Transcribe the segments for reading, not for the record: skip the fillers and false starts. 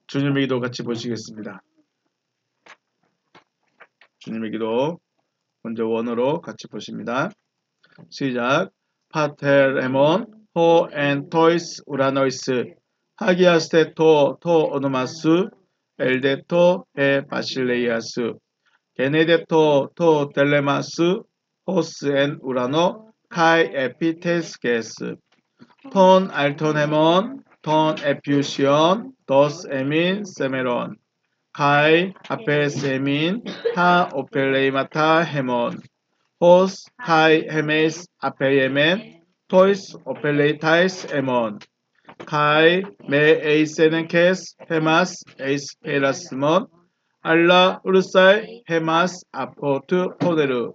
주님의 기도 같이 보시겠습니다. 주님의 기도 먼저 원어로 같이 보십니다. 시작. 파텔 에몬 호 엔 토이스 우라노이스 하기아스테 토 오노마스 엘데토 에 바실레이아스 게네데토 토 텔레마스 호스 엔 우라노 카이 에피테스게스 톤 알톤 헤몬 톤 에퓨시온 도스 에민 세메론 카이 아페스 에민 하 오펠레이마타 헤몬 호스 하이 헤메스 아페예멘 토이스 오펠레이타이스 에몬 카이 메 에이세넨케스 헤마스 에이스 페라스몬 알라 우르사이 헤마스 아포트 포데르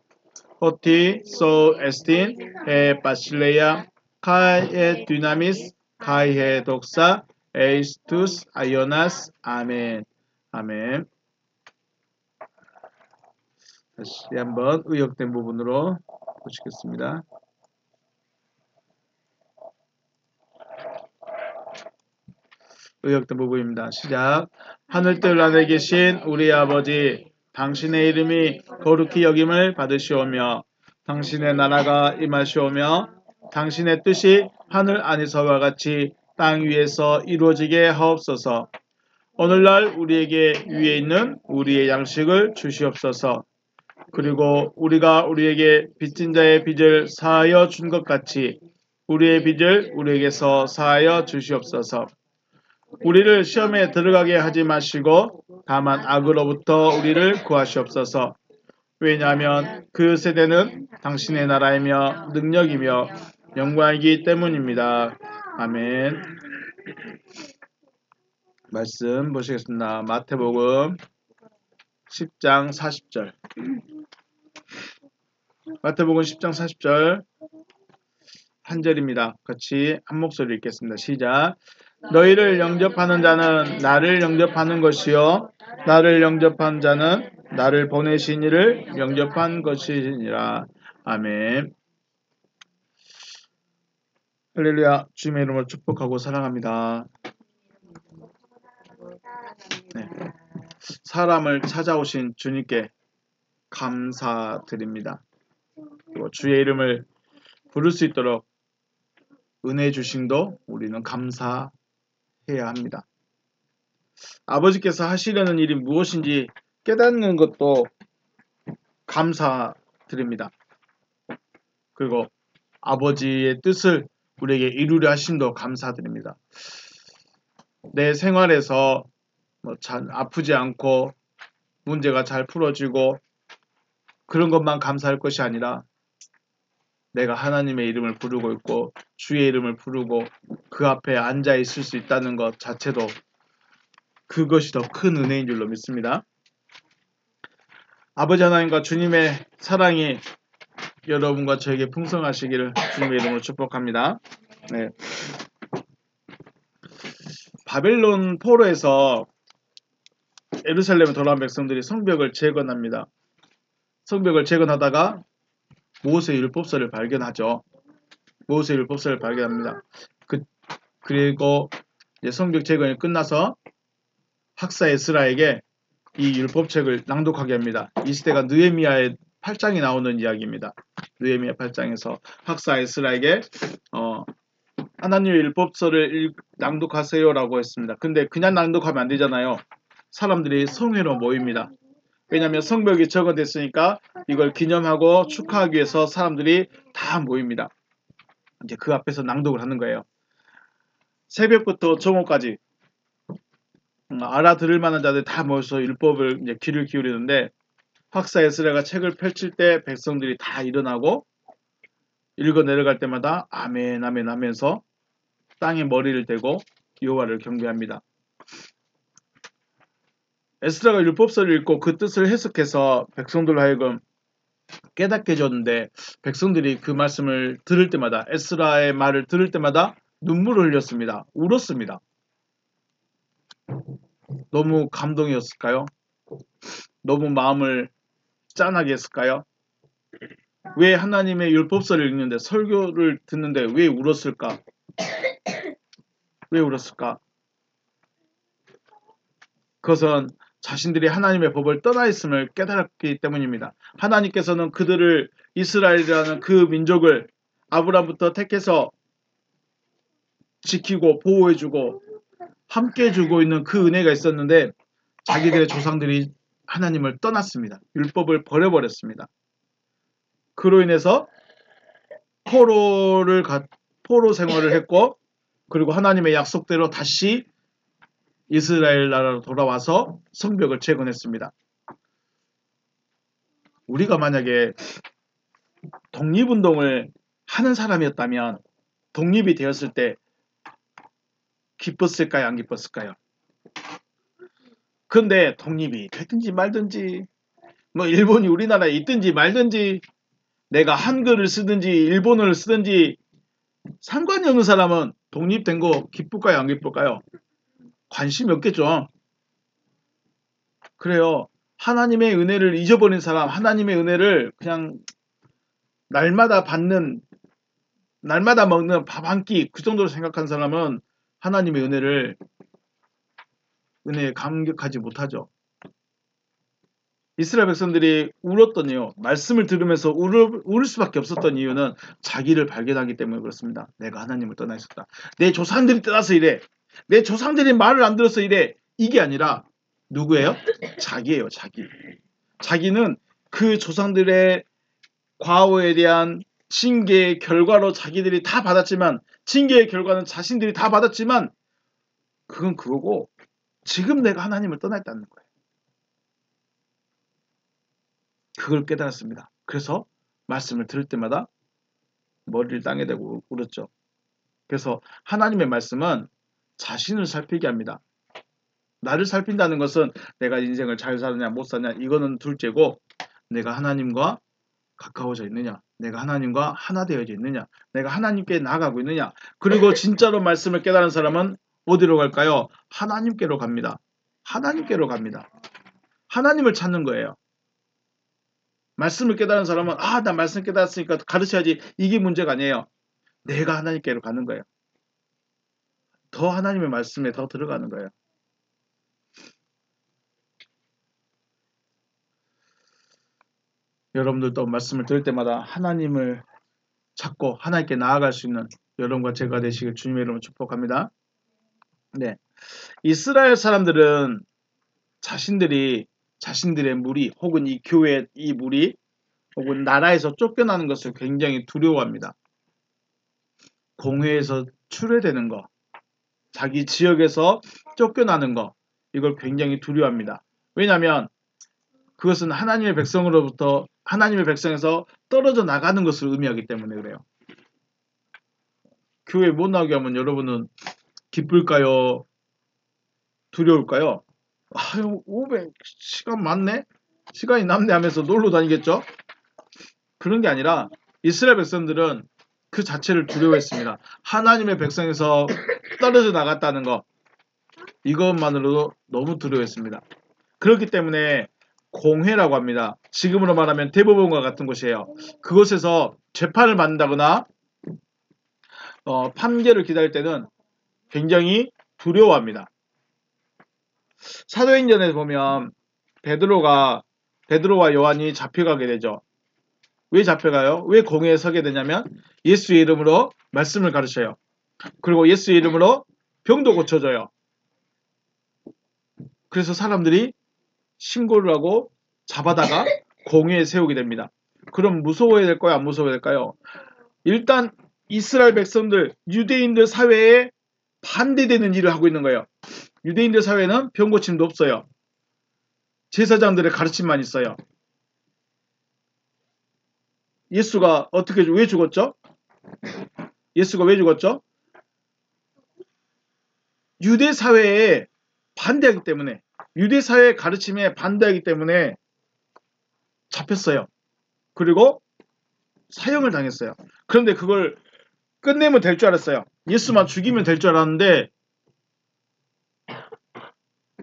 호티 소 에스틴 에 바실레야 카이에 디나미스 카이에 독사 에이스투스 아이오나스 아멘. 아멘. 다시 한번 의역된 부분으로 보시겠습니다. 의역된 부분입니다. 시작. 하늘들 안에 계신 우리 아버지, 당신의 이름이 거룩히 여김을 받으시오며 당신의 나라가 임하시오며 당신의 뜻이 하늘 안에서와 같이 땅 위에서 이루어지게 하옵소서. 오늘날 우리에게 위에 있는 우리의 양식을 주시옵소서. 그리고 우리가 우리에게 빚진 자의 빚을 사하여 준 것 같이 우리의 빚을 우리에게서 사하여 주시옵소서. 우리를 시험에 들어가게 하지 마시고 다만 악으로부터 우리를 구하시옵소서. 왜냐하면 그 세대는 당신의 나라이며 능력이며 영광이기 때문입니다. 아멘. 말씀 보시겠습니다. 마태복음 10장 40절. 마태복음 10장 40절 한 절입니다. 같이 한 목소리 읽겠습니다. 시작. 너희를 영접하는 자는 나를 영접하는 것이요 나를 영접한 자는 나를 보내신 이를 영접한 것이니라. 아멘. 할렐루야. 주님의 이름으로 축복하고 사랑합니다. 네. 사람을 찾아오신 주님께 감사드립니다. 그리고 주의 이름을 부를 수 있도록 은혜 주심도 우리는 감사해야 합니다. 아버지께서 하시려는 일이 무엇인지 깨닫는 것도 감사드립니다. 그리고 아버지의 뜻을 우리에게 이루려 하심도 감사드립니다. 내 생활에서 잘 아프지 않고 문제가 잘 풀어지고 그런 것만 감사할 것이 아니라 내가 하나님의 이름을 부르고 있고 주의 이름을 부르고 그 앞에 앉아 있을 수 있다는 것 자체도 그것이 더 큰 은혜인 줄로 믿습니다. 아버지 하나님과 주님의 사랑이 여러분과 저에게 풍성하시기를 주님의 이름으로 축복합니다. 네. 바벨론 포로에서 예루살렘에 돌아온 백성들이 성벽을 재건합니다. 성벽을 재건하다가 모세 율법서를 발견하죠. 모세 율법서를 발견합니다. 그리고 이제 성벽 재건이 끝나서 학사 에스라에게 이 율법책을 낭독하게 합니다. 이 시대가 느헤미야의 8장이 나오는 이야기입니다. 느헤미야 8장에서 학사 에스라에게 하나님의 율법서를 낭독하세요라고 했습니다. 근데 그냥 낭독하면 안 되잖아요. 사람들이 성회로 모입니다. 왜냐하면 성벽이 적어됐으니까 이걸 기념하고 축하하기 위해서 사람들이 다 모입니다. 이제 그 앞에서 낭독을 하는 거예요. 새벽부터 정오까지 알아들을 만한 자들 다 모여서 율법을 이제 귀를 기울이는데 학사 에스라가 책을 펼칠 때 백성들이 다 일어나고 읽어 내려갈 때마다 아멘 아멘 하면서 땅에 머리를 대고 여호와를 경배합니다. 에스라가 율법서를 읽고 그 뜻을 해석해서 백성들로 하여금 깨닫게 해줬는데 백성들이 그 말씀을 들을 때마다 에스라의 말을 들을 때마다 눈물을 흘렸습니다. 울었습니다. 너무 감동이었을까요? 너무 마음을 짠하게 했을까요? 왜 하나님의 율법서를 읽는데 설교를 듣는데 왜 울었을까? 왜 울었을까? 그것은 자신들이 하나님의 법을 떠나 있음을 깨달았기 때문입니다. 하나님께서는 그들을 이스라엘이라는 그 민족을 아브라함부터 택해서 지키고 보호해주고 함께 해주고 있는 그 은혜가 있었는데 자기들의 조상들이 하나님을 떠났습니다. 율법을 버려버렸습니다. 그로 인해서 포로 생활을 했고 그리고 하나님의 약속대로 다시 이스라엘 나라로 돌아와서 성벽을 재건했습니다. 우리가 만약에 독립운동을 하는 사람이었다면 독립이 되었을 때 기뻤을까요? 안 기뻤을까요? 근데 독립이 됐든지 말든지 뭐 일본이 우리나라에 있든지 말든지 내가 한글을 쓰든지 일본어를 쓰든지 상관이 없는 사람은 독립된 거 기쁠까요? 안 기쁠까요? 관심이 없겠죠. 그래요. 하나님의 은혜를 잊어버린 사람, 하나님의 은혜를 그냥 날마다 받는, 날마다 먹는 밥 한 끼 그 정도로 생각한 사람은 하나님의 은혜에 감격하지 못하죠. 이스라엘 백성들이 울었던 이유, 말씀을 들으면서 울 수밖에 없었던 이유는 자기를 발견하기 때문에 그렇습니다. 내가 하나님을 떠나 있었다. 내 조상들이 떠나서 이래. 내 조상들이 말을 안 들어서 이래. 이게 아니라 누구예요? 자기예요. 자기. 자기는 그 조상들의 과오에 대한 징계의 결과로 자기들이 다 받았지만 징계의 결과는 자신들이 다 받았지만 그건 그거고 지금 내가 하나님을 떠났다는 거예요. 그걸 깨달았습니다. 그래서 말씀을 들을 때마다 머리를 땅에 대고 울었죠. 그래서 하나님의 말씀은 자신을 살피게 합니다. 나를 살핀다는 것은 내가 인생을 잘 사느냐 못 사느냐 이거는 둘째고 내가 하나님과 가까워져 있느냐 내가 하나님과 하나 되어져 있느냐 내가 하나님께 나아가고 있느냐 그리고 진짜로 말씀을 깨달은 사람은 어디로 갈까요? 하나님께로 갑니다. 하나님께로 갑니다. 하나님을 찾는 거예요. 말씀을 깨달은 사람은 나 말씀 깨달았으니까 가르쳐야지 이게 문제가 아니에요. 내가 하나님께로 가는 거예요. 더 하나님의 말씀에 더 들어가는 거예요. 여러분들도 말씀을 들을 때마다 하나님을 찾고 하나님께 나아갈 수 있는 여러분과 제가 되시길 주님의 이름으로 축복합니다. 네, 이스라엘 사람들은 자신들의 무리 혹은 이 교회 이 무리 혹은 나라에서 쫓겨나는 것을 굉장히 두려워합니다. 공회에서 출애되는 거, 자기 지역에서 쫓겨나는 거 이걸 굉장히 두려워합니다. 왜냐하면 그것은 하나님의 백성에서 떨어져 나가는 것을 의미하기 때문에 그래요. 교회 못 나오게 하면 여러분은 기쁠까요? 두려울까요? 500 시간 많네? 시간이 남네 하면서 놀러 다니겠죠? 그런 게 아니라 이스라엘 백성들은 그 자체를 두려워했습니다. 하나님의 백성에서 떨어져 나갔다는 것 이것만으로도 너무 두려워했습니다. 그렇기 때문에 공회라고 합니다. 지금으로 말하면 대법원과 같은 곳이에요. 그곳에서 재판을 받는다거나 판결을 기다릴 때는 굉장히 두려워합니다. 사도행전에 보면 베드로와 요한이 잡혀가게 되죠. 왜 잡혀가요? 왜 공회에 서게 되냐면 예수의 이름으로 말씀을 가르쳐요. 그리고 예수의 이름으로 병도 고쳐줘요. 그래서 사람들이 신고를 하고 잡아다가 공회에 세우게 됩니다. 그럼 무서워야 될까요? 안 무서워야 될까요? 일단 이스라엘 백성들, 유대인들 사회에 반대되는 일을 하고 있는 거예요. 유대인들 사회는 병 고침도 없어요. 제사장들의 가르침만 있어요. 예수가 왜 죽었죠? 예수가 왜 죽었죠? 유대 사회에 반대하기 때문에 유대 사회의 가르침에 반대하기 때문에 잡혔어요. 그리고 사형을 당했어요. 그런데 그걸 끝내면 될 줄 알았어요. 예수만 죽이면 될 줄 알았는데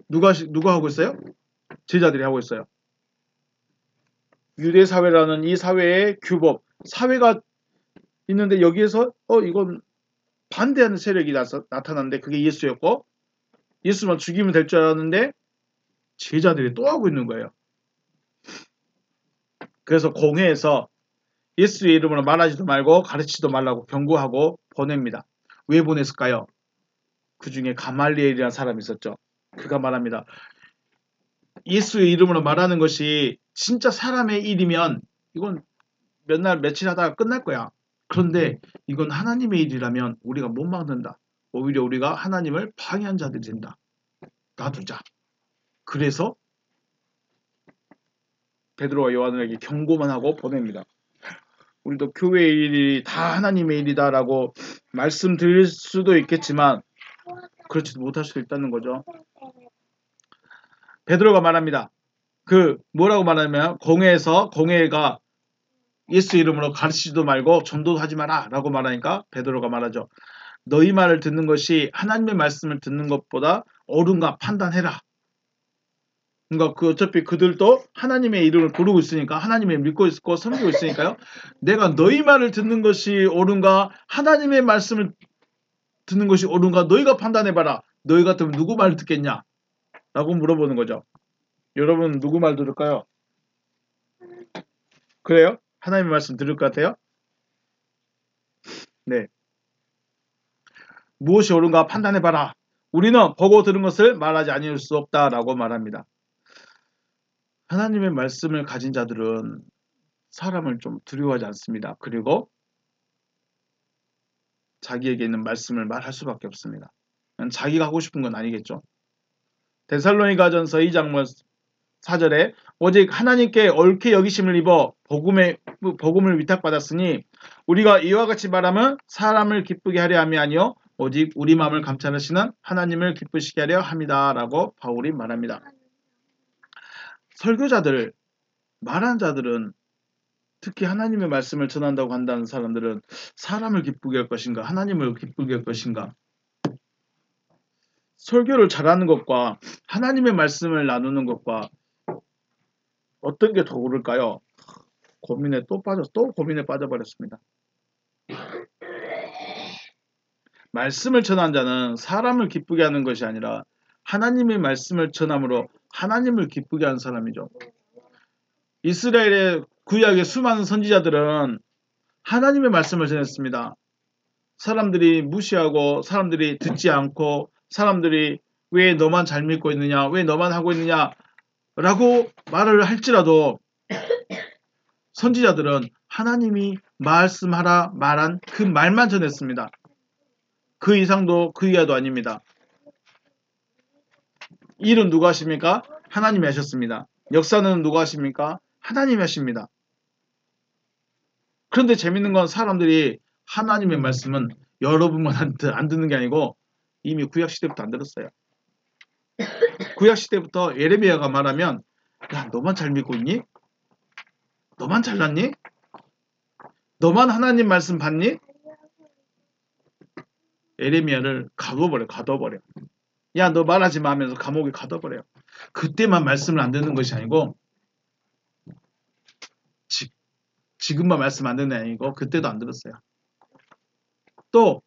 누가 하고 있어요? 제자들이 하고 있어요. 유대 사회라는 이 사회의 규법, 사회가 있는데 여기에서 이건 반대하는 세력이 나타났는데 그게 예수였고 예수만 죽이면 될 줄 알았는데 제자들이 또 하고 있는 거예요. 그래서 공회에서 예수의 이름으로 말하지도 말고 가르치지도 말라고 경고하고 보냅니다. 왜 보냈을까요? 그 중에 가말리엘이라는 사람이 있었죠. 그가 말합니다. 예수의 이름으로 말하는 것이 진짜 사람의 일이면 이건 몇 날 며칠 하다가 끝날 거야. 그런데 이건 하나님의 일이라면 우리가 못 막는다. 오히려 우리가 하나님을 방해한 자들이 된다. 놔두자. 그래서 베드로와 요한에게 경고만 하고 보냅니다. 우리도 교회의 일이 다 하나님의 일이다라고 말씀드릴 수도 있겠지만 그렇지도 못할 수도 있다는 거죠. 베드로가 말합니다. 뭐라고 말하냐면 공회가 예수 이름으로 가르치지도 말고 전도도 하지 마라 라고 말하니까 베드로가 말하죠. 너희 말을 듣는 것이 하나님의 말씀을 듣는 것보다 옳은가 판단해라. 그러니까 어차피 그들도 하나님의 이름을 부르고 있으니까 하나님을 믿고 있고 섬기고 있으니까요. 내가 너희 말을 듣는 것이 옳은가 하나님의 말씀을 듣는 것이 옳은가 너희가 판단해봐라. 너희 같으면 누구 말을 듣겠냐? 라고 물어보는 거죠. 여러분 누구 말 들을까요? 그래요? 하나님의 말씀 들을 것 같아요? 네. 무엇이 옳은가 판단해봐라. 우리는 보고 들은 것을 말하지 아니할 수 없다라고 말합니다. 하나님의 말씀을 가진 자들은 사람을 좀 두려워하지 않습니다. 그리고 자기에게 있는 말씀을 말할 수밖에 없습니다. 자기가 하고 싶은 건 아니겠죠. 데살로니가전서 2장 4절에 오직 하나님께 옳게 여기심을 입어 복음을 위탁받았으니 우리가 이와 같이 말하면 사람을 기쁘게 하려 함이 아니요 오직 우리 마음을 감찰하시는 하나님을 기쁘시게 하려 함이다 라고 바울이 말합니다. 설교자들, 말하는 자들은 특히 하나님의 말씀을 전한다고 한다는 사람들은 사람을 기쁘게 할 것인가 하나님을 기쁘게 할 것인가 설교를 잘하는 것과 하나님의 말씀을 나누는 것과 어떤 게 더 오를까요? 또 고민에 빠져버렸습니다. 말씀을 전한 자는 사람을 기쁘게 하는 것이 아니라 하나님의 말씀을 전함으로 하나님을 기쁘게 하는 사람이죠. 이스라엘의 구약의 수많은 선지자들은 하나님의 말씀을 전했습니다. 사람들이 무시하고 사람들이 듣지 않고 사람들이 왜 너만 잘 믿고 있느냐 왜 너만 하고 있느냐 라고 말을 할지라도 선지자들은 하나님이 말씀하라 말한 그 말만 전했습니다. 그 이상도 그 이하도 아닙니다. 일은 누가 하십니까? 하나님이 하셨습니다. 역사는 누가 하십니까? 하나님이 하십니다. 그런데 재밌는 건 사람들이 하나님의 말씀은 여러분만 안 듣는 게 아니고 이미 구약시대부터 안 들었어요. 구약시대부터 예레미야가 말하면 야 너만 잘 믿고 있니? 너만 잘났니? 너만 하나님 말씀 받니? 예레미야를 가둬버려. 야 너 말하지 마 하면서 감옥에 가둬버려요. 그때만 말씀을 안 듣는 것이 아니고 지금만 말씀 안 듣는 게 아니고 그때도 안 들었어요. 또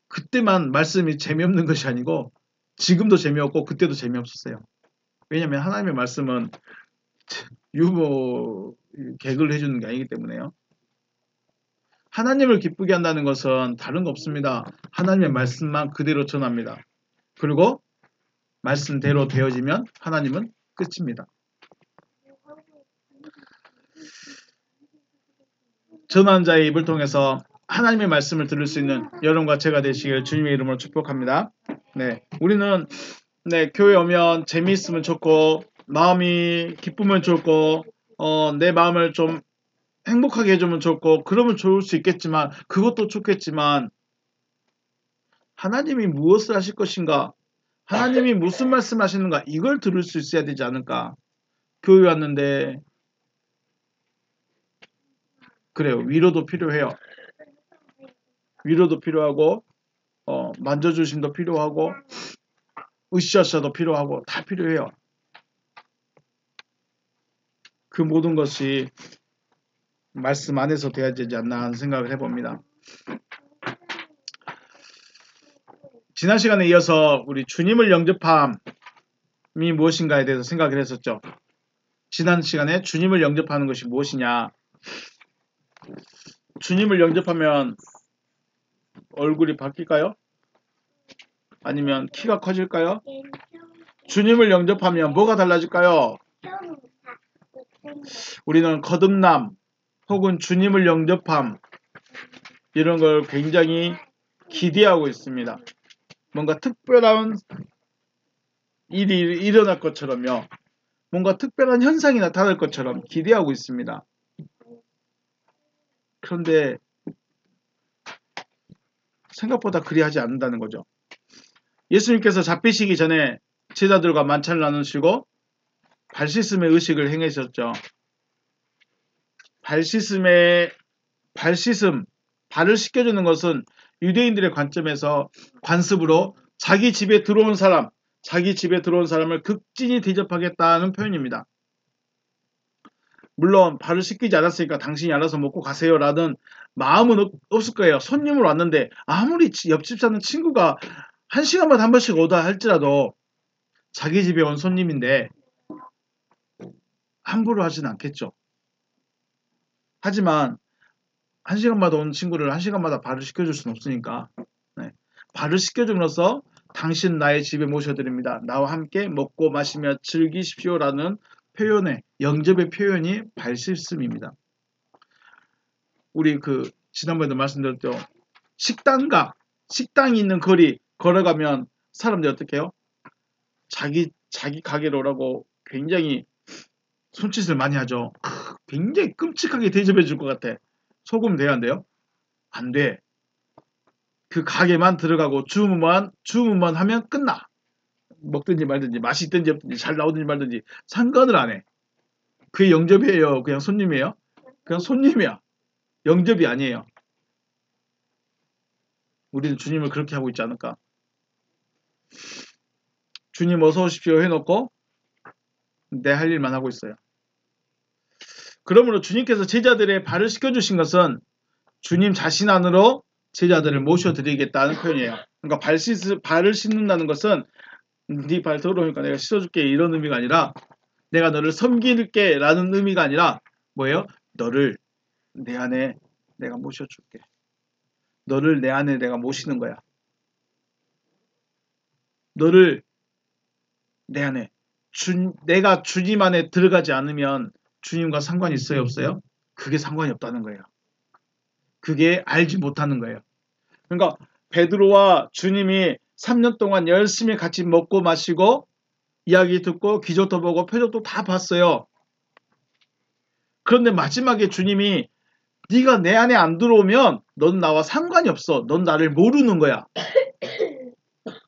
그때만 말씀이 재미없는 것이 아니고 지금도 재미없고 그때도 재미없었어요. 왜냐하면 하나님의 말씀은 유머 개그를 해주는 게 아니기 때문에요. 하나님을 기쁘게 한다는 것은 다른 거 없습니다. 하나님의 말씀만 그대로 전합니다. 그리고 말씀대로 되어지면 하나님은 끝입니다. 전한 자의 입을 통해서 하나님의 말씀을 들을 수 있는 여러분과 제가 되시길 주님의 이름으로 축복합니다. 네, 우리는 교회 오면 재미있으면 좋고 마음이 기쁘면 좋고 내 마음을 좀 행복하게 해주면 좋고 그러면 좋을 수 있겠지만 그것도 좋겠지만 하나님이 무엇을 하실 것인가 하나님이 무슨 말씀 하시는가 이걸 들을 수 있어야 되지 않을까. 교회 왔는데 그래요. 위로도 필요해요. 위로도 필요하고 만져주심도 필요하고 으쌰으쌰도 필요하고 다 필요해요. 그 모든 것이 말씀 안에서 돼야 되지 않나 하는 생각을 해봅니다. 지난 시간에 이어서 우리 주님을 영접함 무엇인가에 대해서 생각을 했었죠. 지난 시간에 주님을 영접하는 것이 무엇이냐. 주님을 영접하면 얼굴이 바뀔까요? 아니면 키가 커질까요? 주님을 영접하면 뭐가 달라질까요? 우리는 거듭남 혹은 주님을 영접함 이런 걸 굉장히 기대하고 있습니다. 뭔가 특별한 일이 일어날 것처럼요. 뭔가 특별한 현상이 나타날 것처럼 기대하고 있습니다. 그런데 생각보다 그리하지 않는다는 거죠. 예수님께서 잡히시기 전에 제자들과 만찬을 나누시고 발 씻음의 의식을 행하셨죠. 발 씻음, 발을 씻겨주는 것은 유대인들의 관점에서 관습으로 자기 집에 들어온 사람을 극진히 대접하겠다는 표현입니다. 물론 발을 씻기지 않았으니까 당신이 알아서 먹고 가세요라는 마음은 없을 거예요. 손님으로 왔는데 아무리 옆집 사는 친구가 1시간마다 한 번씩 오다 할지라도 자기 집에 온 손님인데 함부로 하진 않겠죠. 하지만 1시간마다 온 친구를 1시간마다 발을 씻겨줄 수는 없으니까 발을 씻겨줌으로써 당신 나의 집에 모셔드립니다. 나와 함께 먹고 마시며 즐기십시오라는 표현의 영접의 표현이 발 씻음입니다. 우리 지난번에도 말씀드렸죠. 식당이 있는 거리 걸어가면 사람들이 어떻게 해요? 자기 가게로 오라고 굉장히 손짓을 많이 하죠. 굉장히 끔찍하게 대접해 줄 것 같아. 속으면 돼야 안 돼요? 안 돼. 그 가게만 들어가고 주문만 하면 끝나. 먹든지 말든지 맛이 있든지 없든지 잘 나오든지 말든지 상관을 안 해. 그게 영접이에요? 그냥 손님이에요? 그냥 손님이야. 영접이 아니에요. 우리는 주님을 그렇게 하고 있지 않을까? 주님 어서 오십시오 해놓고 내 할 일만 하고 있어요. 그러므로 주님께서 제자들의 발을 씻겨주신 것은 주님 자신 안으로 제자들을 모셔드리겠다는 표현이에요. 그러니까 발을 씻는다는 것은 네 발 더러우니까 내가 씻어줄게 이런 의미가 아니라 내가 너를 섬길게 라는 의미가 아니라 뭐예요? 너를 내 안에 내가 모셔줄게. 너를 내 안에 내가 모시는 거야. 너를 내 안에 내가 주님 안에 들어가지 않으면 주님과 상관이 있어요? 없어요? 그게 상관이 없다는 거예요. 그게 알지 못하는 거예요. 그러니까 베드로와 주님이 3년 동안 열심히 같이 먹고 마시고 이야기 듣고 기적도 보고 표적도 다 봤어요. 그런데 마지막에 주님이 네가 내 안에 안 들어오면 넌 나와 상관이 없어. 넌 나를 모르는 거야.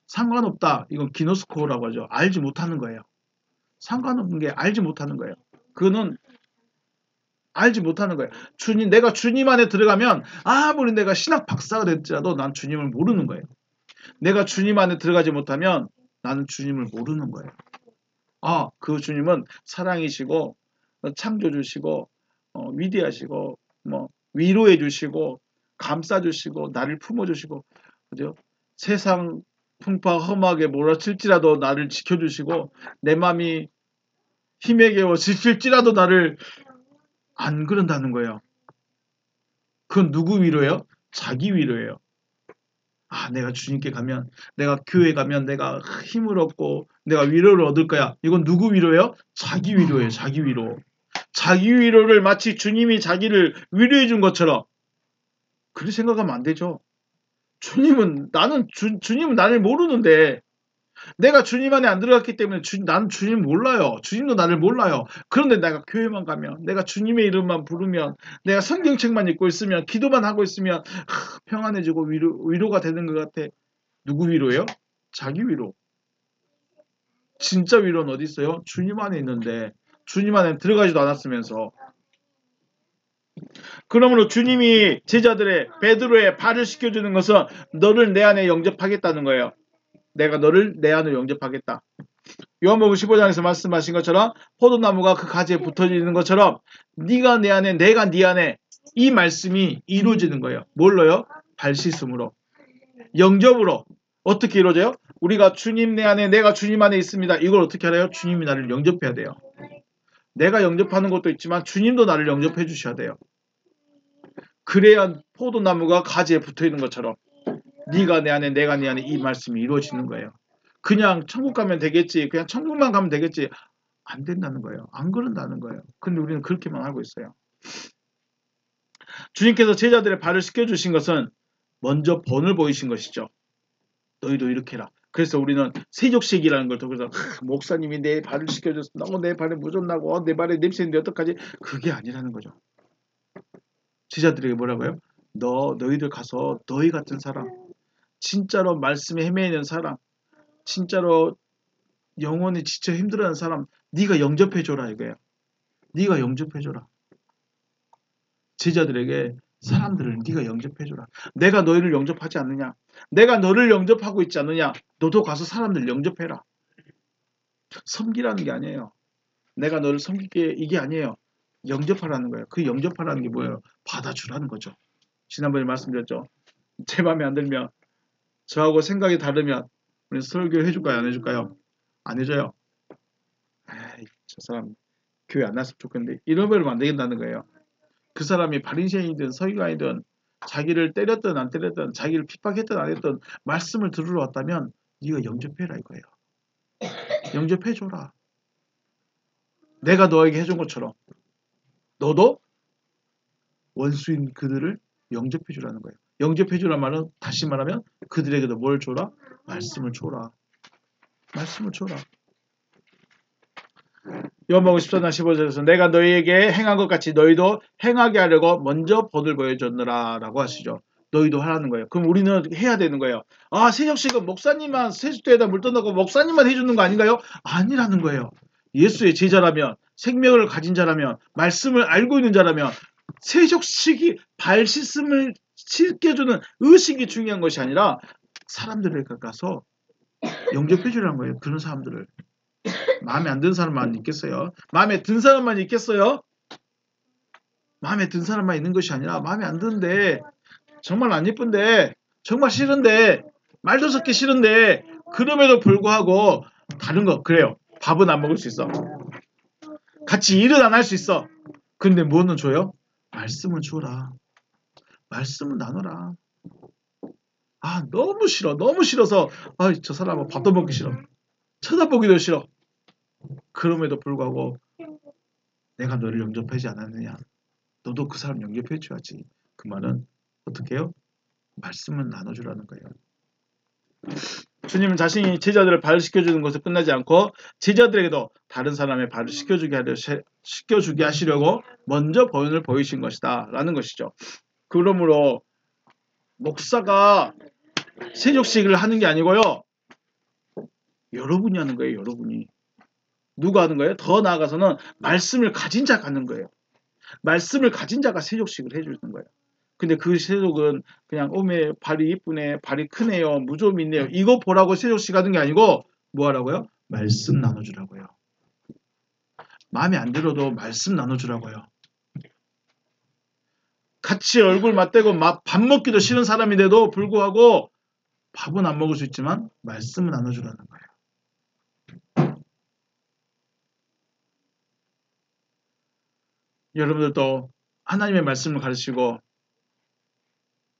상관없다. 이건 기노스코라고 하죠. 알지 못하는 거예요. 상관없는 게 알지 못하는 거예요. 그거는 알지 못하는 거예요. 내가 주님 안에 들어가면 아무리 내가 신학 박사가 됐지라도 난 주님을 모르는 거예요. 내가 주님 안에 들어가지 못하면 나는 주님을 모르는 거예요. 그 주님은 사랑이시고 창조주시고 위대하시고 위로해 주시고 감싸 주시고 나를 품어 주시고 그죠? 세상 풍파 험하게 몰아칠지라도 나를 지켜 주시고 내 마음이 힘에 겨워 지칠지라도 나를 안 그런다는 거예요. 그건 누구 위로예요? 자기 위로예요. 내가 주님께 가면 내가 교회 가면 내가 힘을 얻고 내가 위로를 얻을 거야. 이건 누구 위로예요? 자기 위로예요. 자기 위로. 자기 위로를 마치 주님이 자기를 위로해 준 것처럼 그렇게 생각하면 안 되죠. 주님은 나를 모르는데 내가 주님 안에 안 들어갔기 때문에 나는 주님 몰라요. 주님도 나를 몰라요. 그런데 내가 교회만 가면 내가 주님의 이름만 부르면 내가 성경책만 읽고 있으면 기도만 하고 있으면 평안해지고 위로가 되는 것 같아. 누구 위로예요? 자기 위로. 진짜 위로는 어디 있어요? 주님 안에 있는데 주님 안에 들어가지도 않았으면서. 그러므로 주님이 제자들의 베드로의 발을 씻겨주는 것은 너를 내 안에 영접하겠다는 거예요. 내가 너를 내 안으로 영접하겠다. 요한복음 15장에서 말씀하신 것처럼 포도나무가 그 가지에 붙어있는 것처럼 네가 내 안에 내가 네 안에 이 말씀이 이루어지는 거예요. 뭘로요? 발 씻음으로. 영접으로. 어떻게 이루어져요? 우리가 주님 내 안에 내가 주님 안에 있습니다. 이걸 어떻게 알아요? 주님이 나를 영접해야 돼요. 내가 영접하는 것도 있지만 주님도 나를 영접해 주셔야 돼요. 그래야 포도나무가 가지에 붙어있는 것처럼 네가 내 안에 내가 네 안에 이 말씀이 이루어지는 거예요. 그냥 천국 가면 되겠지. 그냥 천국만 가면 되겠지. 안 된다는 거예요. 안 그런다는 거예요. 근데 우리는 그렇게만 알고 있어요. 주님께서 제자들의 발을 씻겨주신 것은 먼저 본을 보이신 것이죠. 너희도 이렇게 해라. 그래서 우리는 세족식이라는 걸 통해서 목사님이 내 발을 씻겨줬어. 너무 내 발에 묻었나고 내 발에 냄새인데 어떡하지? 그게 아니라는 거죠. 제자들에게 뭐라고요? 너희들 가서 너희 같은 사람, 진짜로 말씀에 헤매이는 사람, 진짜로 영혼이 지쳐 힘들어하는 사람 네가 영접해줘라 이거예요. 네가 영접해줘라. 제자들에게 사람들을 네가 영접해줘라. 내가 너희를 영접하지 않느냐? 내가 너를 영접하고 있지 않느냐? 너도 가서 사람들 영접해라. 섬기라는 게 아니에요. 내가 너를 섬기게 이게 아니에요. 영접하라는 거예요. 그 영접하라는 게 뭐예요? 받아주라는 거죠. 지난번에 말씀드렸죠. 제 마음에 안 들면 저하고 생각이 다르면 우리 설교 해줄까요? 안 해줄까요? 안 해줘요. 에이, 저 사람 교회 안 났으면 좋겠는데 잃어버리면 안 되겠다는 거예요. 그 사람이 바리새인이든 서기관이든 자기를 때렸든 안 때렸든 자기를 핍박했든 안 했든 말씀을 들으러 왔다면 네가 영접해라 이거예요. 영접해줘라. 내가 너에게 해준 것처럼 너도 원수인 그들을 영접해주라는 거예요. 영접해주란 말은 다시 말하면 그들에게도 뭘 줘라? 말씀을 줘라. 말씀을 줘라. 요한복음 14장 15절에서 내가 너희에게 행한 것 같이 너희도 행하게 하려고 먼저 본을 보여줬느라 라고 하시죠. 너희도 하라는 거예요. 그럼 우리는 해야 되는 거예요. 아, 세족식은 목사님만 세숫대에다 물 떠넣고 목사님만 해주는 거 아닌가요? 아니라는 거예요. 예수의 제자라면 생명을 가진 자라면 말씀을 알고 있는 자라면 세족식이 발 씻음을 씻겨주는 의식이 중요한 것이 아니라 사람들을 가까서 영접해 주라는 거예요. 그런 사람들을. 마음에 안 드는 사람만 있겠어요? 마음에 든 사람만 있겠어요? 마음에 든 사람만 있는 것이 아니라 마음에 안 드는데 정말 안 예쁜데 정말 싫은데 말도 섞기 싫은데 그럼에도 불구하고 다른 거 그래요. 밥은 안 먹을 수 있어. 같이 일은 안 할 수 있어. 근데 뭐는 줘요? 말씀을 줘라. 말씀을 나눠라. 아 너무 싫어. 너무 싫어서 아, 저 사람은 밥도 먹기 싫어. 쳐다보기도 싫어. 그럼에도 불구하고 내가 너를 영접하지 않았느냐. 너도 그 사람 영접해줘야지. 그 말은 어떻게 해요? 말씀을 나눠주라는 거예요. 주님은 자신이 제자들을 발을 씻겨주는 것에 끝나지 않고 제자들에게도 다른 사람의 발을 씻겨주게 하시려고 먼저 본을 보이신 것이다 라는 것이죠. 그러므로 목사가 세족식을 하는 게 아니고요. 여러분이 하는 거예요. 여러분이. 누가 하는 거예요? 더 나아가서는 말씀을 가진 자가 하는 거예요. 말씀을 가진 자가 세족식을 해주는 거예요. 근데 그 세족은 그냥 오메 발이 이쁘네, 발이 크네요, 무좀 있네요. 이거 보라고 세족식 하는 게 아니고 뭐 하라고요? 말씀 나눠주라고요. 마음에 안 들어도 말씀 나눠주라고요. 같이 얼굴 맞대고 밥 먹기도 싫은 사람인데도 불구하고 밥은 안 먹을 수 있지만 말씀을 나눠주라는 거예요. 여러분들도 하나님의 말씀을 가르치고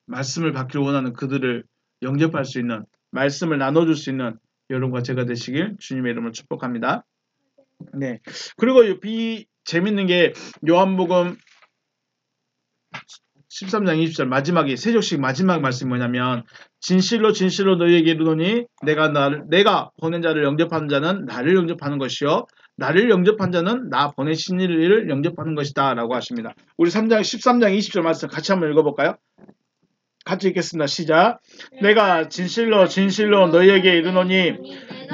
말씀을 받기를 원하는 그들을 영접할 수 있는 말씀을 나눠줄 수 있는 여러분과 제가 되시길 주님의 이름으로 축복합니다. 네. 그리고 재밌는 게 요한복음 13장 20절 마지막에 세족식 마지막 말씀이 뭐냐면 진실로 진실로 너희에게 이르노니 내가 보낸 자를 영접하는 자는 나를 영접하는 것이요 나를 영접한 자는 나 보내신 이를 영접하는 것이다 라고 하십니다. 우리 13장 20절 말씀 같이 한번 읽어볼까요? 같이 읽겠습니다. 시작. 내가 진실로 진실로 너희에게 이르노니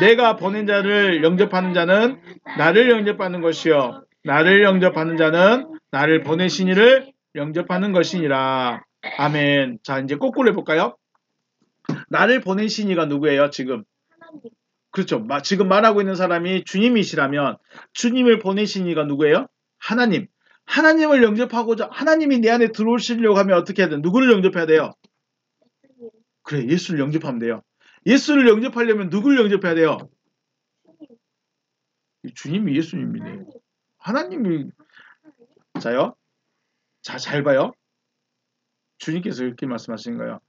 내가 보낸 자를 영접하는 자는 나를 영접하는 것이요 나를 영접하는 자는 나를 보내신 이를 영접하는 것이니라. 아멘. 자, 이제 거꾸로 해볼까요? 나를 보내신 이가 누구예요? 지금. 그렇죠. 지금 말하고 있는 사람이 주님이시라면 주님을 보내신 이가 누구예요? 하나님. 하나님을 영접하고자 하나님이 내 안에 들어오시려고 하면 어떻게 해야 돼요? 누구를 영접해야 돼요? 그래, 예수를 영접하면 돼요. 예수를 영접하려면 누구를 영접해야 돼요? 주님이 예수님이네. 하나님이. 자요. 자, 잘 봐요. 주님께서 이렇게 말씀하시는 거예요.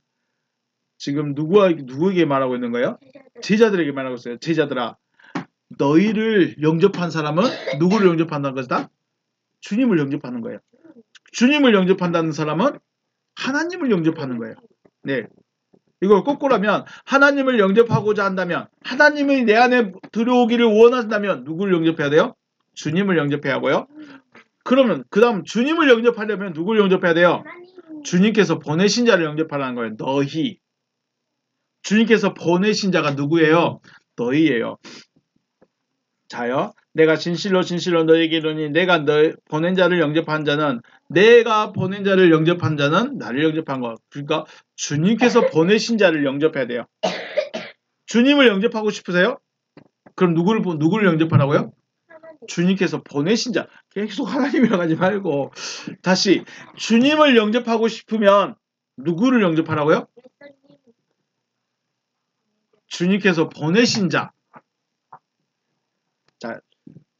지금 누구에게 말하고 있는 거예요? 제자들에게 말하고 있어요. 제자들아, 너희를 영접한 사람은 누구를 영접한다는 것이다? 주님을 영접하는 거예요. 주님을 영접한다는 사람은 하나님을 영접하는 거예요. 네. 이걸 거꾸로 하면 하나님을 영접하고자 한다면, 하나님이 내 안에 들어오기를 원한다면 누구를 영접해야 돼요? 주님을 영접해야 하고요. 그러면 그 다음 주님을 영접하려면 누구를 영접해야 돼요? 주님께서 보내신 자를 영접하라는 거예요. 너희. 주님께서 보내신 자가 누구예요? 너희예요. 자요. 내가 진실로 진실로 너희에게 이르노니 내가 보낸 자를 영접한 자는, 내가 보낸 자를 영접한 자는 나를 영접한 것. 그러니까 주님께서 보내신 자를 영접해야 돼요. 주님을 영접하고 싶으세요? 그럼 누구를 영접하라고요? 주님께서 보내신 자. 계속 하나님이라고 하지 말고 다시, 주님을 영접하고 싶으면 누구를 영접하라고요? 주님께서 보내신 자. 자,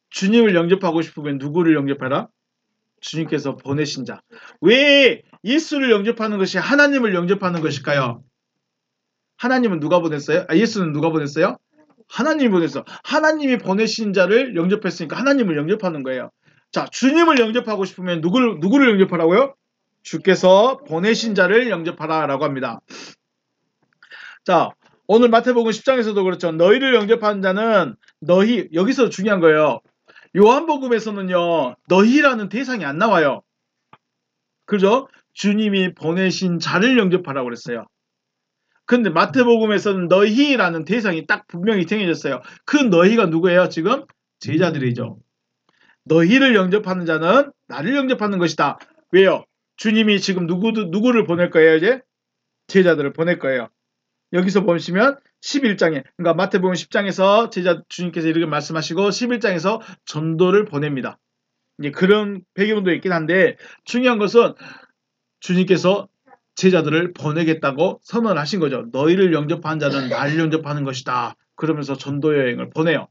주님을 영접하고 싶으면 누구를 영접하라? 주님께서 보내신 자. 왜 예수를 영접하는 것이 하나님을 영접하는 것일까요? 하나님은 누가 보냈어요? 예수는 누가 보냈어요? 하나님이 보냈어. 하나님이 보내신 자를 영접했으니까 하나님을 영접하는 거예요. 자, 주님을 영접하고 싶으면 누구를 영접하라고요? 주께서 보내신 자를 영접하라라고 합니다. 자, 오늘 마태복음 10장에서도 그렇죠. 너희를 영접하는 자는 너희, 여기서 중요한 거예요. 요한복음에서는요, 너희라는 대상이 안 나와요. 그죠? 주님이 보내신 자를 영접하라고 그랬어요. 근데 마태복음에서는 너희라는 대상이 딱 분명히 정해졌어요. 그 너희가 누구예요? 지금 제자들이죠. 너희를 영접하는 자는 나를 영접하는 것이다. 왜요? 주님이 지금 누구를 보낼 거예요? 이제 제자들을 보낼 거예요. 여기서 보시면 11장에, 그러니까 마태복음 10장에서 주님께서 이렇게 말씀하시고 11장에서 전도를 보냅니다. 이제 그런 배경도 있긴 한데 중요한 것은 주님께서 제자들을 보내겠다고 선언하신 거죠. 너희를 영접한 자는 나를 영접하는 것이다. 그러면서 전도 여행을 보내요.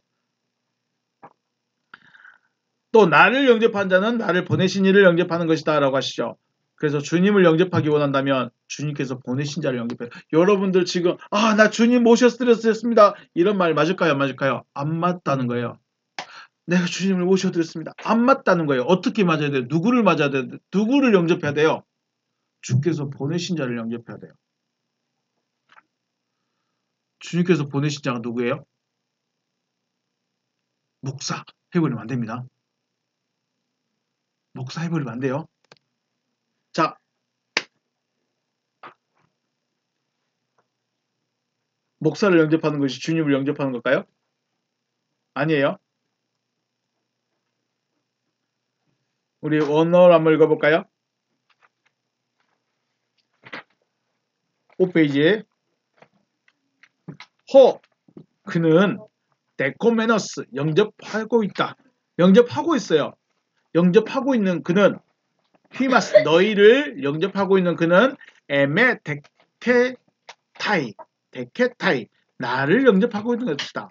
또 나를 영접한 자는 나를 보내신 이를 영접하는 것이다 라고 하시죠. 그래서 주님을 영접하기 원한다면 주님께서 보내신 자를 영접해요. 여러분들 지금 나 주님 모셔드렸습니다. 이런 말 맞을까요? 안 맞을까요? 안 맞다는 거예요. 내가 주님을 모셔드렸습니다. 안 맞다는 거예요. 어떻게 맞아야 돼요? 누구를 맞아야 돼요? 누구를 영접해야 돼요? 주께서 보내신 자를 영접해야 돼요. 주님께서 보내신 자가 누구예요? 목사 해버리면 안 됩니다. 목사 해버리면 안 돼요. 자, 목사를 영접하는 것이 주님을 영접하는 걸까요? 아니에요. 우리 원어를 한번 읽어볼까요? 5페이지에 그는 데코메너스 영접하고 있다. 영접하고 있어요. 영접하고 있는 그는 히마스 너희를 영접하고 있는 그는 에메 데케타이 나를 영접하고 있는 것이다.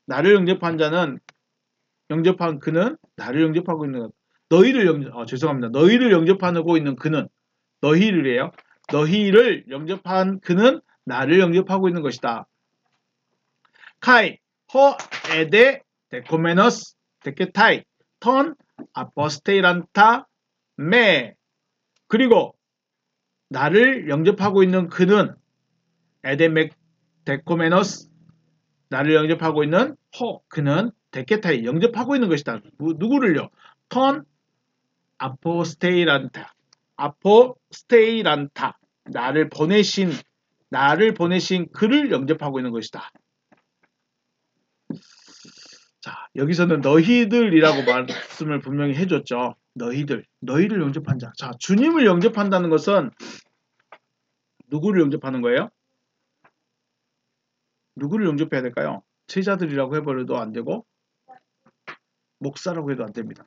나를 영접한 자는 영접한 그는 나를 영접하고 있는 것. 너희를 영접하고 있는 그는 너희를이에요. 너희를 영접한 그는 나를 영접하고 있는 것이다. 카이 허 에데 데코메너스 데케타이 턴 아포스테이란타 메 그리고 나를 영접하고 있는 그는 에데맥 데코메너스 나를 영접하고 있는 그는 데케타이 영접하고 있는 것이다. 누구를요? 턴 아포스테이란타 나를 보내신 그를 영접하고 있는 것이다. 자, 여기서는 너희들이라고 말씀을 분명히 해줬죠. 너희를 영접한 자. 자, 주님을 영접한다는 것은 누구를 영접하는 거예요? 누구를 영접해야 될까요? 제자들이라고 해버려도 안 되고 목사라고 해도 안 됩니다.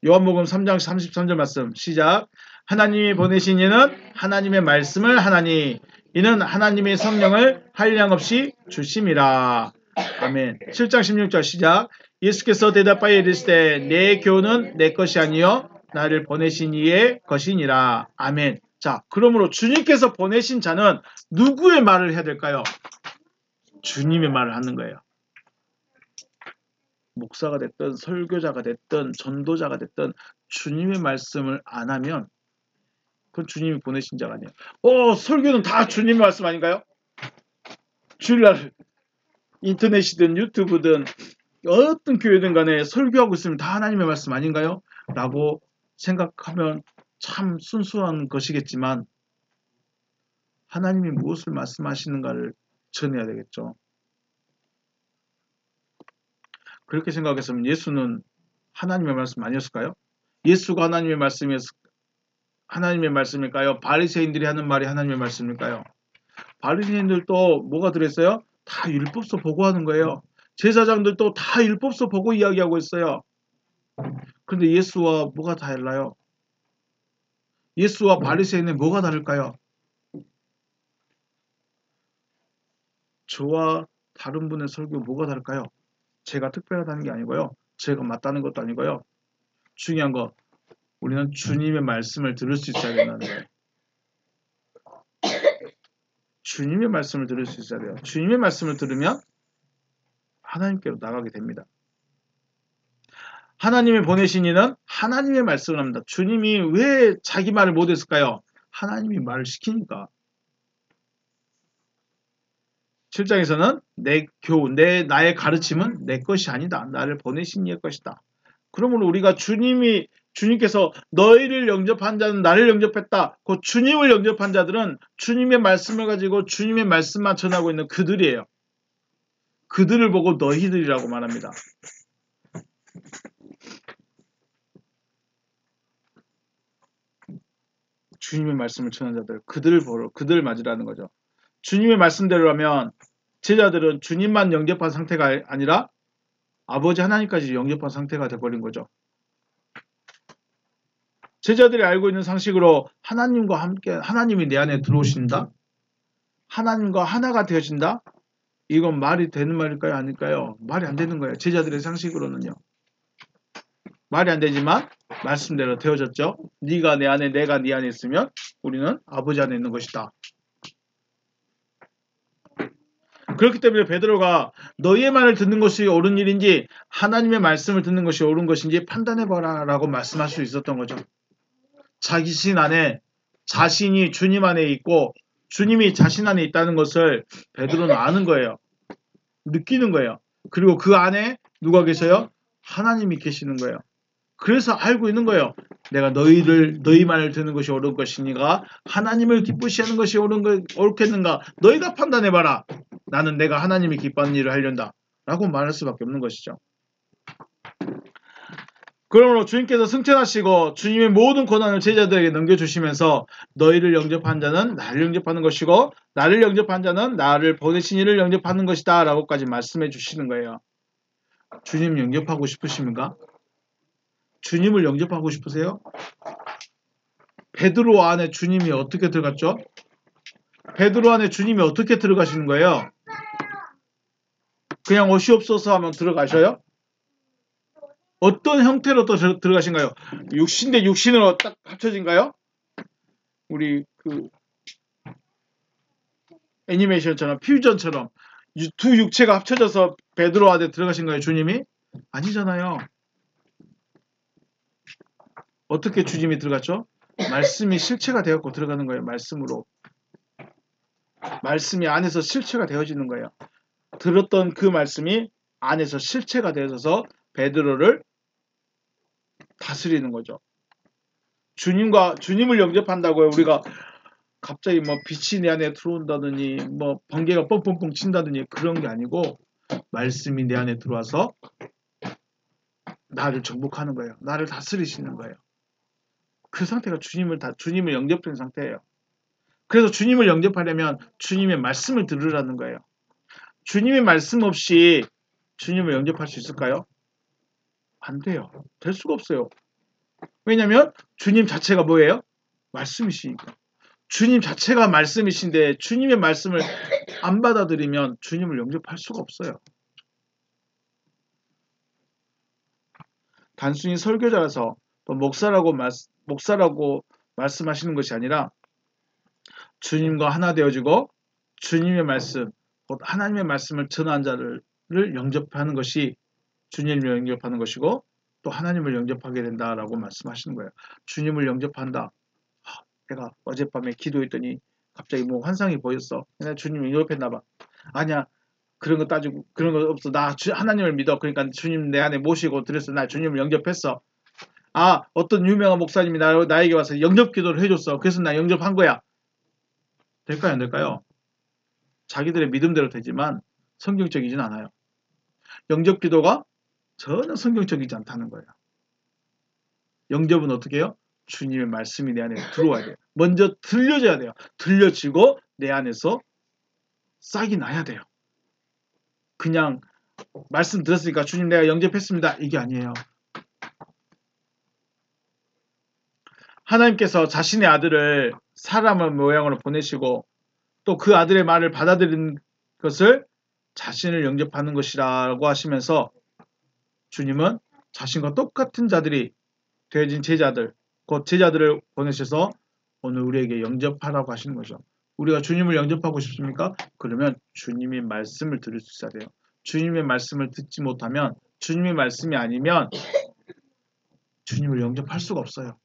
요한복음 3장 33절 말씀 시작. 하나님이 보내신 이는 하나님의 말씀을 하나니 이는 하나님의 성령을 한량없이 주심이라. 아멘. 7장 16절 시작. 예수께서 대답하여 이르시되 내 교훈은 내 것이 아니요 나를 보내신 이의 것이니라. 아멘. 자, 그러므로 주님께서 보내신 자는 누구의 말을 해야 될까요? 주님의 말을 하는 거예요. 목사가 됐든 설교자가 됐든 전도자가 됐든 주님의 말씀을 안 하면 그건 주님이 보내신 자가 아니에요. 설교는 다 주님의 말씀 아닌가요? 주일날 인터넷이든 유튜브든 어떤 교회든 간에 설교하고 있으면 다 하나님의 말씀 아닌가요? 라고 생각하면 참 순수한 것이겠지만 하나님이 무엇을 말씀하시는가를 전해야 되겠죠. 그렇게 생각했으면 예수는 하나님의 말씀 아니었을까요? 예수가 하나님의 말씀일까요? 바리새인들이 하는 말이 하나님의 말씀일까요? 바리새인들도 뭐가 들었어요? 다 율법서 보고 하는 거예요. 제사장들도 다 율법서 보고 이야기하고 있어요. 그런데 예수와 뭐가 달라요? 예수와 바리새인은 뭐가 다를까요? 저와 다른 분의 설교 뭐가 다를까요? 제가 특별하다는 게 아니고요. 제가 맞다는 것도 아니고요. 중요한 거 우리는 주님의 말씀을 들을 수 있어야 된다는 거예요. 주님의 말씀을 들을 수 있어야 돼요. 주님의 말씀을 들으면 하나님께로 나가게 됩니다. 하나님이 보내신 이는 하나님의 말씀을 합니다. 주님이 왜 자기 말을 못했을까요? 하나님이 말을 시키니까. 7장에서는 나의 가르침은 내 것이 아니다. 나를 보내신 이의 것이다. 그러므로 우리가 주님께서 너희를 영접한 자는 나를 영접했다. 그 주님을 영접한 자들은 주님의 말씀을 가지고 주님의 말씀만 전하고 있는 그들이에요. 그들을 보고 너희들이라고 말합니다. 주님의 말씀을 전하는 자들, 그들을 맞으라는 거죠. 주님의 말씀대로라면 제자들은 주님만 영접한 상태가 아니라 아버지 하나님까지 영접한 상태가 되어버린 거죠. 제자들이 알고 있는 상식으로 하나님과 함께 하나님이 내 안에 들어오신다? 하나님과 하나가 되어진다? 이건 말이 되는 말일까요? 아닐까요? 말이 안 되는 거예요. 제자들의 상식으로는요. 말이 안 되지만 말씀대로 되어졌죠. 네가 내 안에 내가 네 안에 있으면 우리는 아버지 안에 있는 것이다. 그렇기 때문에 베드로가 너희의 말을 듣는 것이 옳은 일인지 하나님의 말씀을 듣는 것이 옳은 것인지 판단해봐라 라고 말씀할 수 있었던 거죠. 자신 안에 자신이 주님 안에 있고 주님이 자신 안에 있다는 것을 베드로는 아는 거예요. 느끼는 거예요. 그리고 그 안에 누가 계셔요? 하나님이 계시는 거예요. 그래서 알고 있는 거예요. 내가 너희 말을 듣는 것이 옳은 것이니가 하나님을 기쁘시 하는 것이 옳겠는가? 너희가 판단해봐라. 나는 내가 하나님이 기뻐하는 일을 하려다. 라고 말할 수밖에 없는 것이죠. 그러므로 주님께서 승천하시고 주님의 모든 권한을 제자들에게 넘겨주시면서 너희를 영접한 자는 나를 영접하는 것이고 나를 영접한 자는 나를 보내신 이를 영접하는 것이다 라고까지 말씀해 주시는 거예요. 주님 영접하고 싶으십니까? 주님을 영접하고 싶으세요? 베드로 안에 주님이 어떻게 들어갔죠? 베드로 안에 주님이 어떻게 들어가시는 거예요? 그냥 옷이없어서 하면 들어가셔요? 어떤 형태로 또 들어가신가요? 육신 대 육신으로 딱 합쳐진가요? 우리 그 애니메이션처럼 퓨전처럼 두 육체가 합쳐져서 베드로 안에 들어가신가요? 주님이? 아니잖아요. 어떻게 주님이 들어갔죠? 말씀이 실체가 되었고 들어가는 거예요. 말씀으로. 말씀이 안에서 실체가 되어지는 거예요. 들었던 그 말씀이 안에서 실체가 되어서 베드로를 다스리는 거죠. 주님을 영접한다고요. 우리가 갑자기 뭐 빛이 내 안에 들어온다더니 뭐 번개가 뻥뻥뻥 친다더니 그런 게 아니고 말씀이 내 안에 들어와서 나를 정복하는 거예요. 나를 다스리시는 거예요. 그 상태가 주님을 영접한 상태예요. 그래서 주님을 영접하려면 주님의 말씀을 들으라는 거예요. 주님의 말씀 없이 주님을 영접할 수 있을까요? 안 돼요. 될 수가 없어요. 왜냐하면 주님 자체가 뭐예요? 말씀이시니까. 주님 자체가 말씀이신데 주님의 말씀을 안 받아들이면 주님을 영접할 수가 없어요. 단순히 설교자라서 또 목사라고 말씀하시는 것이 아니라 주님과 하나 되어지고 주님의 말씀, 곧 하나님의 말씀을 전한 자를 영접하는 것이 주님을 영접하는 것이고 또 하나님을 영접하게 된다라고 말씀하시는 거예요. 주님을 영접한다. 내가 어젯밤에 기도했더니 갑자기 뭐 환상이 보였어. 내가 주님을 영접했나 봐. 아니야. 그런 거 따지고 그런 거 없어. 나 하나님을 믿어. 그러니까 주님 내 안에 모시고 드렸어. 나 주님을 영접했어. 아, 어떤 유명한 목사님이 나에게 와서 영접 기도를 해줬어. 그래서 나 영접한 거야. 될까요? 안 될까요? 자기들의 믿음대로 되지만 성경적이진 않아요. 영접 기도가 전혀 성경적이지 않다는 거예요. 영접은 어떻게 해요? 주님의 말씀이 내 안에 들어와야 돼요. 먼저 들려져야 돼요. 들려지고 내 안에서 싹이 나야 돼요. 그냥 말씀 들었으니까 주님 내가 영접했습니다. 이게 아니에요. 하나님께서 자신의 아들을 사람의 모양으로 보내시고 또 그 아들의 말을 받아들인 것을 자신을 영접하는 것이라고 하시면서 주님은 자신과 똑같은 자들이 되어진 제자들, 곧 제자들을 보내셔서 오늘 우리에게 영접하라고 하시는 거죠. 우리가 주님을 영접하고 싶습니까? 그러면 주님의 말씀을 들을 수 있어야 돼요. 주님의 말씀을 듣지 못하면 주님의 말씀이 아니면 주님을 영접할 수가 없어요.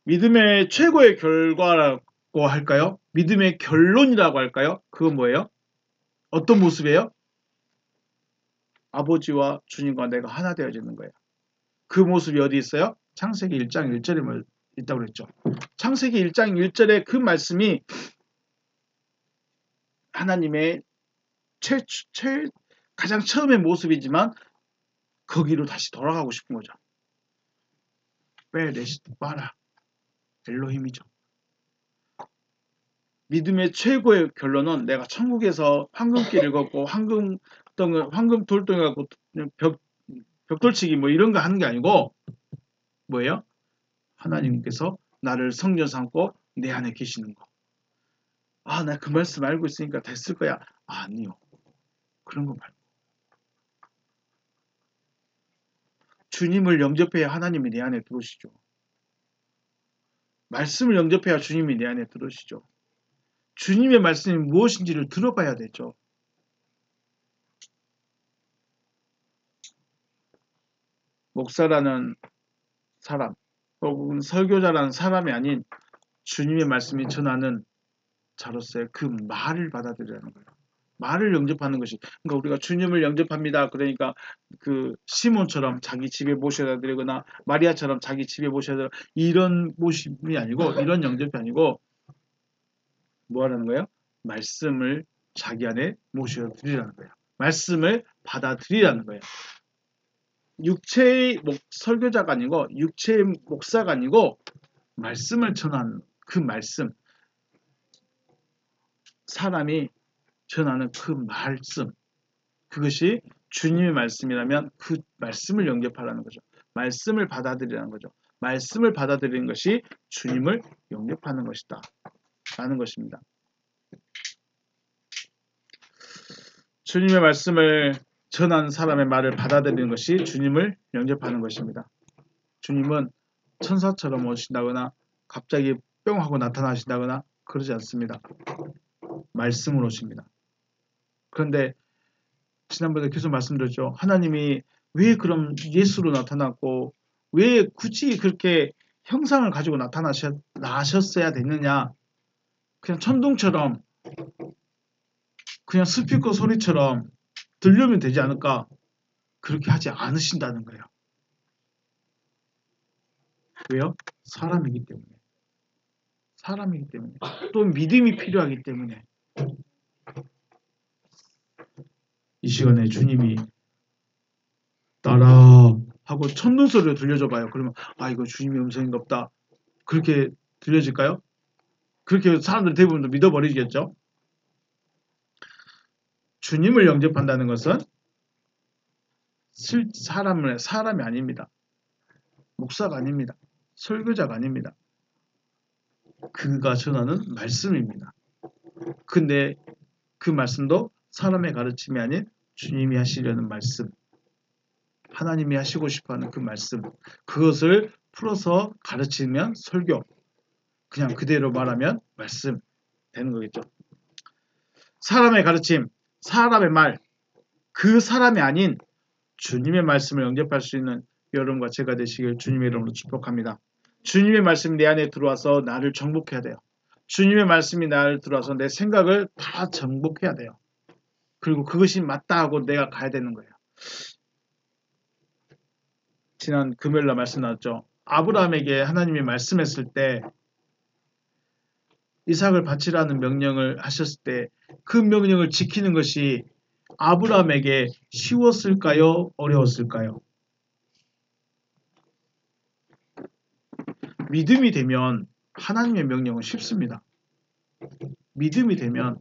믿음의 최고의 결과라고 할까요? 믿음의 결론이라고 할까요? 그건 뭐예요? 어떤 모습이에요? 아버지와 주님과 내가 하나 되어지는 거예요. 그 모습이 어디 있어요? 창세기 1장 1절에 있다고 그랬죠. 창세기 1장 1절에 그 말씀이 하나님의 가장 처음의 모습이지만 거기로 다시 돌아가고 싶은 거죠. 베레시트 바라 엘로힘이죠. 믿음의 최고의 결론은 내가 천국에서 황금길을 걷고 황금 돌덩이 갖고 벽돌치기 뭐 이런 거 하는 게 아니고 뭐예요? 하나님께서 나를 성전 삼고 내 안에 계시는 거. 아, 나 그 말씀 알고 있으니까 됐을 거야. 아니요. 그런 거 말고. 주님을 영접해야 하나님이 내 안에 들어오시죠. 말씀을 영접해야 주님이 내 안에 들어오시죠. 주님의 말씀이 무엇인지를 들어봐야 되죠. 목사라는 사람, 혹은 설교자라는 사람이 아닌 주님의 말씀이 전하는 자로서의 그 말을 받아들이라는 거예요. 말을 영접하는 것이, 그러니까 우리가 주님을 영접합니다. 그러니까 그 시몬처럼 자기 집에 모셔다 드리거나 마리아처럼 자기 집에 모셔다 드리거나 이런 모심이 아니고, 이런 영접이 아니고 뭐 하라는 거예요? 말씀을 자기 안에 모셔다 드리라는 거예요. 말씀을 받아들이라는 거예요. 육체의 설교자가 아니고 육체의 목사가 아니고 말씀을 전하는 그 말씀, 사람이 전하는 그 말씀, 그것이 주님의 말씀이라면 그 말씀을 영접하라는 거죠. 말씀을 받아들이라는 거죠. 말씀을 받아들이는 것이 주님을 영접하는 것이다 라는 것입니다. 주님의 말씀을 전한 사람의 말을 받아들이는 것이 주님을 영접하는 것입니다. 주님은 천사처럼 오신다거나 갑자기 뿅 하고 나타나신다거나 그러지 않습니다. 말씀으로 오십니다. 그런데 지난번에 계속 말씀드렸죠. 하나님이 왜 그럼 예수로 나타났고 왜 굳이 그렇게 형상을 가지고 나셨어야 됐느냐. 그냥 천둥처럼 그냥 스피커 소리처럼 들려면 되지 않을까. 그렇게 하지 않으신다는 거예요. 왜요? 사람이기 때문에. 사람이기 때문에. 또 믿음이 필요하기 때문에. 이 시간에 주님이 따라 하고 천둥 소리를 들려줘 봐요. 그러면 아 이거 주님의 음성인가 보다. 그렇게 들려질까요? 그렇게 사람들 대부분도 믿어버리겠죠. 주님을 영접한다는 것은 사람이 아닙니다. 목사가 아닙니다. 설교자가 아닙니다. 그가 전하는 말씀입니다. 근데 그 말씀도 사람의 가르침이 아닌 주님이 하시려는 말씀, 하나님이 하시고 싶어하는 그 말씀, 그것을 풀어서 가르치면 설교, 그냥 그대로 말하면 말씀 되는 거겠죠. 사람의 가르침, 사람의 말, 그 사람이 아닌 주님의 말씀을 영접할 수 있는 여러분과 제가 되시길 주님의 이름으로 축복합니다. 주님의 말씀이 내 안에 들어와서 나를 정복해야 돼요. 주님의 말씀이 나를 들어와서 내 생각을 다 정복해야 돼요. 그리고 그것이 맞다 하고 내가 가야 되는 거예요. 지난 금요일날 말씀 나왔죠. 아브라함에게 하나님이 말씀했을 때 이삭을 바치라는 명령을 하셨을 때 그 명령을 지키는 것이 아브라함에게 쉬웠을까요? 어려웠을까요? 믿음이 되면 하나님의 명령은 쉽습니다. 믿음이 되면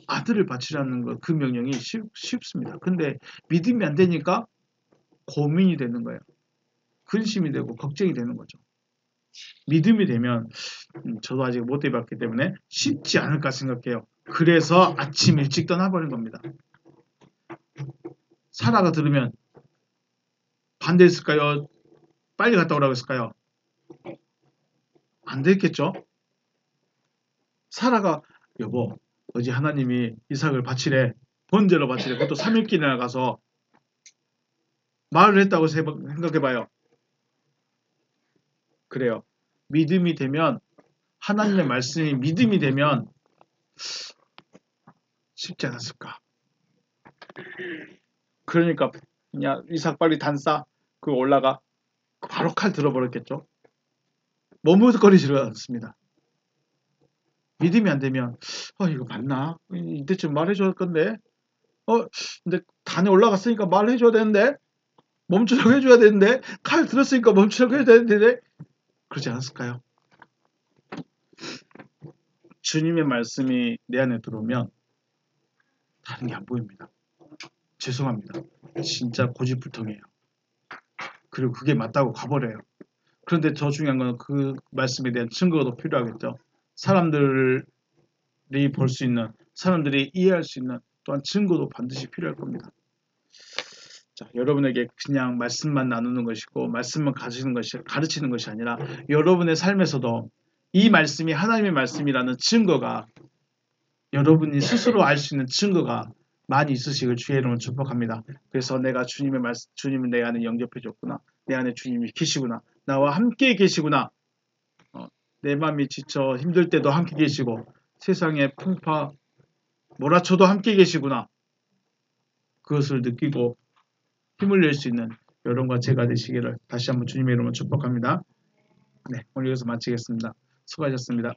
아들을 바치라는 것, 그 명령이 쉽습니다. 근데 믿음이 안 되니까 고민이 되는 거예요. 근심이 되고 걱정이 되는 거죠. 믿음이 되면 저도 아직 못 해봤기 때문에 쉽지 않을까 생각해요. 그래서 아침 일찍 떠나버린 겁니다. 사라가 들으면 반대했을까요? 빨리 갔다 오라고 했을까요? 안 됐겠죠? 사라가 여보 어제 하나님이 이삭을 바치래, 번제로 바치래, 그것도 3일길이나 가서 말을 했다고 생각해봐요. 그래요. 믿음이 되면, 하나님의 말씀이 믿음이 되면 쉽지 않았을까. 그러니까 그냥 이삭 빨리 단싸, 그 올라가, 바로 칼 들어버렸겠죠. 머뭇거리지를 않습니다. 믿음이 안 되면 이거 맞나? 이때쯤 말해줘야 할 건데, 근데 단에 올라갔으니까 말해줘야 되는데, 멈추라고 해줘야 되는데, 칼 들었으니까 멈추라고 해야 되는데, 그러지 않았을까요? 주님의 말씀이 내 안에 들어오면 다른 게 안 보입니다. 죄송합니다. 진짜 고집불통이에요. 그리고 그게 맞다고 가버려요. 그런데 더 중요한 건 그 말씀에 대한 증거가 더 필요하겠죠. 사람들이 볼 수 있는, 사람들이 이해할 수 있는 또한 증거도 반드시 필요할 겁니다. 자, 여러분에게 그냥 말씀만 나누는 것이고 말씀만 가르치는 것이 아니라 여러분의 삶에서도 이 말씀이 하나님의 말씀이라는 증거가, 여러분이 스스로 알 수 있는 증거가 많이 있으시길 주의 이름으로 축복합니다. 그래서 내가 주님을 내 안에 영접해 줬구나, 내 안에 주님이 계시구나, 나와 함께 계시구나, 내 마음이 지쳐 힘들 때도 함께 계시고 세상에 풍파 몰아쳐도 함께 계시구나, 그것을 느끼고 힘을 낼 수 있는 여러분과 제가 되시기를 다시 한번 주님의 이름으로 축복합니다. 네, 오늘 여기서 마치겠습니다. 수고하셨습니다.